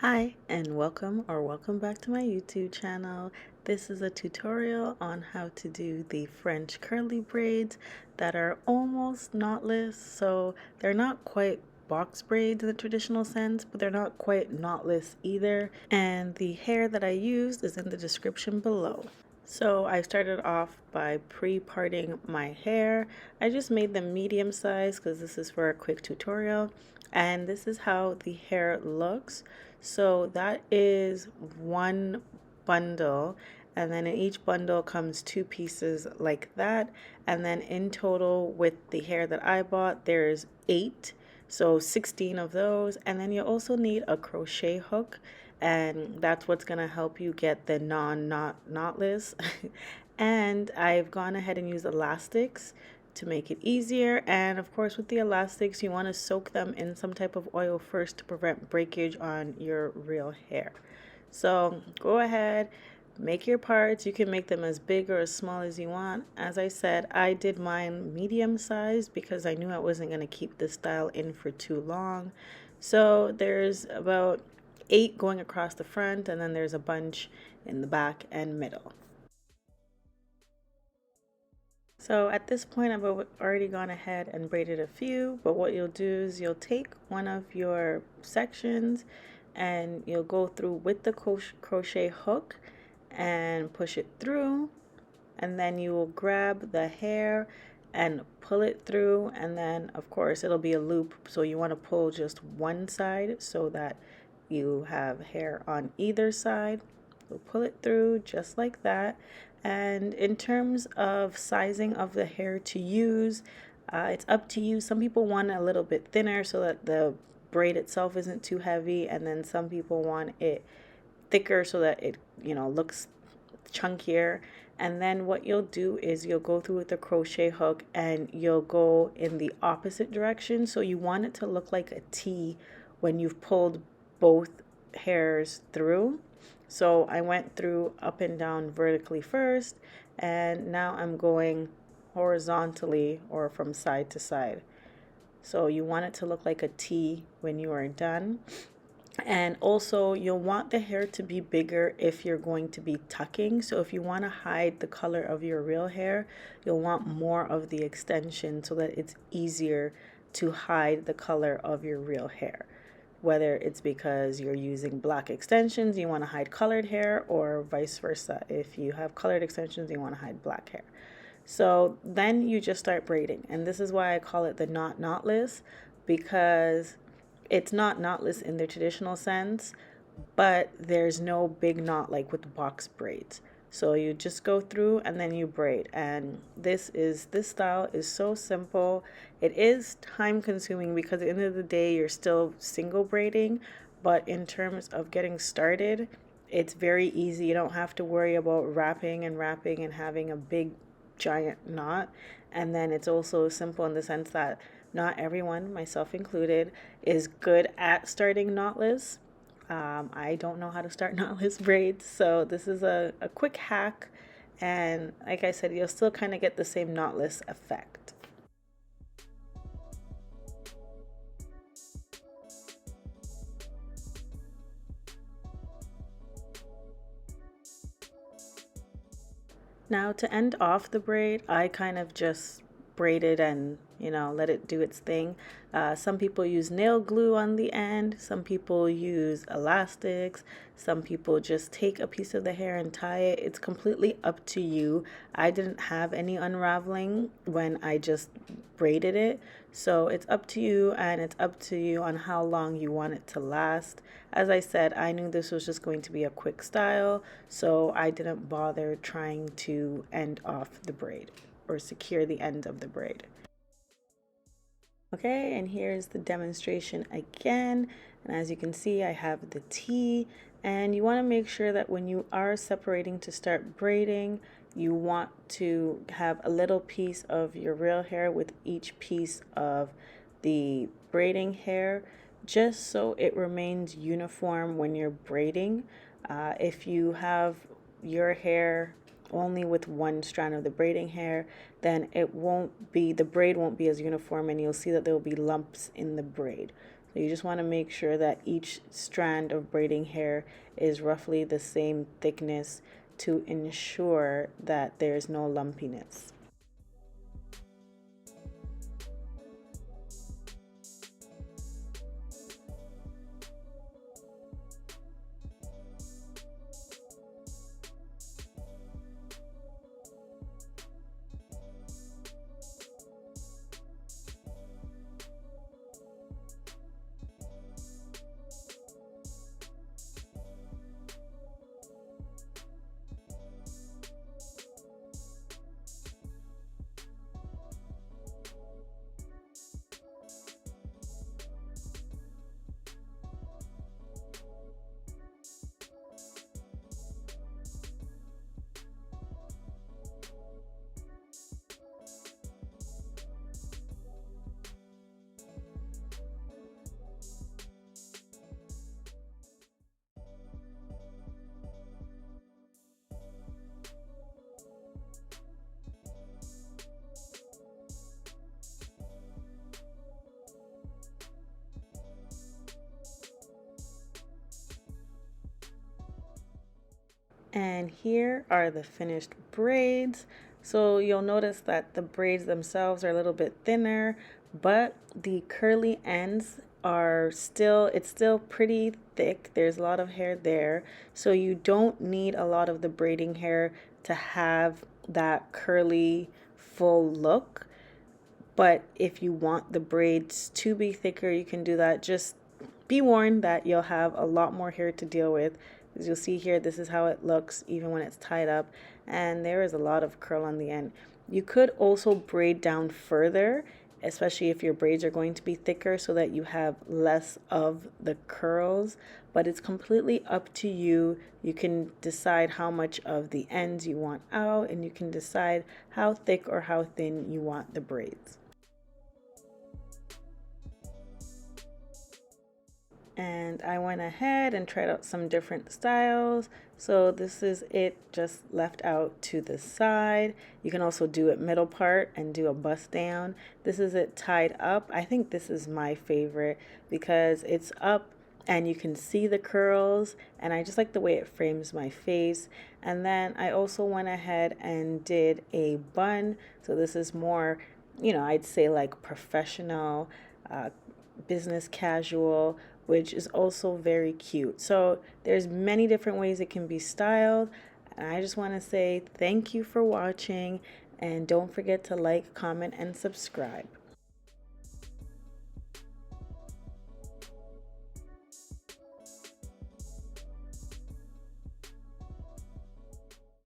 Hi and welcome back to my YouTube channel. This is a tutorial on how to do the French curly braids that are almost knotless. So they're not quite box braids in the traditional sense, but they're not quite knotless either. And the hair that I used is in the description below. So I started off by pre-parting my hair. I just made them medium size because this is for a quick tutorial. And this is how the hair looks. So that is one bundle, and then in each bundle comes two pieces like that. And then in total with the hair that I bought, there's 8, so 16 of those. And then you also need a crochet hook, and that's what's going to help you get the knotless. And I've gone ahead and used elastics to make it easier. And of course, with the elastics, you want to soak them in some type of oil first to prevent breakage on your real hair. So go ahead, make your parts. You can make them as big or as small as you want. As I said, I did mine medium size because I knew I wasn't going to keep this style in for too long. So there's about 8 going across the front, and then there's a bunch in the back and middle. So at this point, I've already gone ahead and braided a few, but what you'll do is you'll take one of your sections and you'll go through with the crochet hook and push it through, and then you will grab the hair and pull it through, and then of course it'll be a loop, so you want to pull just one side so that you have hair on either side. So pull it through just like that. And in terms of sizing of the hair to use, it's up to you. Some people want it a little bit thinner so that the braid itself isn't too heavy, and then some people want it thicker so that it looks chunkier. And then what you'll do is you'll go through with the crochet hook and you'll go in the opposite direction. So you want it to look like a T when you've pulled both hairs through. So I went through up and down vertically first, and now I'm going horizontally or from side to side. So you want it to look like a T when you are done. And also you'll want the hair to be bigger if you're going to be tucking. So if you want to hide the color of your real hair, you'll want more of the extension so that it's easier to hide the color of your real hair. Whether it's because you're using black extensions, you want to hide colored hair, or vice versa. If you have colored extensions, you want to hide black hair. So then you just start braiding. And this is why I call it the knotless, because it's not knotless in the traditional sense, but there's no big knot like with box braids. So you just go through and then you braid. And this style is so simple. It is time consuming because at the end of the day you're still single braiding, but in terms of getting started, it's very easy. You don't have to worry about wrapping and having a big giant knot. And then it's also simple in the sense that not everyone, myself included, is good at starting knotless. I don't know how to start knotless braids, so this is a quick hack, and like I said, you'll still kind of get the same knotless effect. Now to end off the braid, I kind of just braided and let it do its thing. Some people use nail glue on the end, some people use elastics, some people just take a piece of the hair and tie it. It's completely up to you. I didn't have any unraveling when I just braided it, so it's up to you, and it's up to you on how long you want it to last. As I said, I knew this was just going to be a quick style, so I didn't bother trying to end off the braid or secure the end of the braid. Okay, and here's the demonstration again. And as you can see, I have the T, and you want to make sure that when you are separating to start braiding, you want to have a little piece of your real hair with each piece of the braiding hair, just so it remains uniform when you're braiding. If you have your hair only with one strand of the braiding hair, then the braid won't be as uniform, and you'll see that there will be lumps in the braid. So you just want to make sure that each strand of braiding hair is roughly the same thickness to ensure that there's no lumpiness. And here are the finished braids. So you'll notice that the braids themselves are a little bit thinner, but the curly ends are still, it's still pretty thick. There's a lot of hair there. So you don't need a lot of the braiding hair to have that curly full look. But if you want the braids to be thicker, you can do that. Just be warned that you'll have a lot more hair to deal with. As you'll see here, this is how it looks even when it's tied up, and there is a lot of curl on the end. You could also braid down further, especially if your braids are going to be thicker, so that you have less of the curls, but it's completely up to you. You can decide how much of the ends you want out, and you can decide how thick or how thin you want the braids. And I went ahead and tried out some different styles. So this is it just left out to the side. You can also do it middle part and do a bust down. This is it tied up. I think this is my favorite because it's up and you can see the curls, and I just like the way it frames my face. And then I also went ahead and did a bun. So this is more, I'd say like professional, business casual, which is also very cute. So there's many different ways it can be styled. And I just want to say thank you for watching, and don't forget to like, comment, and subscribe.